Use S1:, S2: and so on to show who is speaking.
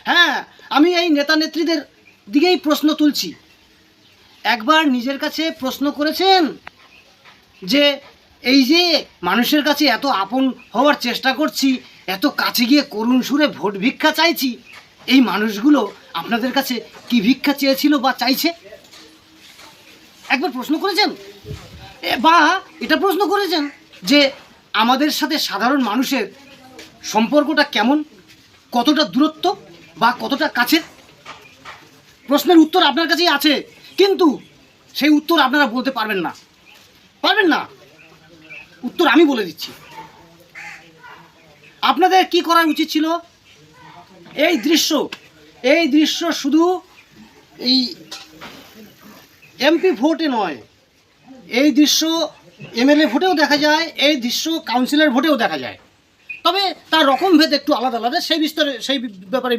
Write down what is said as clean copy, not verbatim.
S1: হ্যাঁ, আমি এই নেতা নেত্রীদের দিকেই প্রশ্ন তুলছি। একবার নিজের কাছে প্রশ্ন করেছেন যে এই যে মানুষের কাছে এত আপন হওয়ার চেষ্টা করছি, এত কাছে গিয়ে করুণ সুরে ভোট ভিক্ষা চাইছি, এই মানুষগুলো আপনাদের কাছে কি ভিক্ষা চেয়েছিল বা চাইছে? একবার প্রশ্ন করেছেন? বা এটা প্রশ্ন করেছেন যে আমাদের সাথে সাধারণ মানুষের সম্পর্কটা কেমন, কতটা দূরত্ব বা কতটা কাছের? প্রশ্নের উত্তর আপনার কাছেই আছে, কিন্তু সেই উত্তর আপনারা বলতে পারবেন না। পারবেন না, উত্তর আমি বলে দিচ্ছি। আপনাদের কি করা উচিত ছিল? এই দৃশ্য শুধু এই এমপি ভোটে নয়, এই দৃশ্য এমএলএ ভোটেও দেখা যায়, এই দৃশ্য কাউন্সিলর ভোটেও দেখা যায়। তবে তার রকম ভেদ একটু আলাদা আলাদা, সেই ব্যাপারে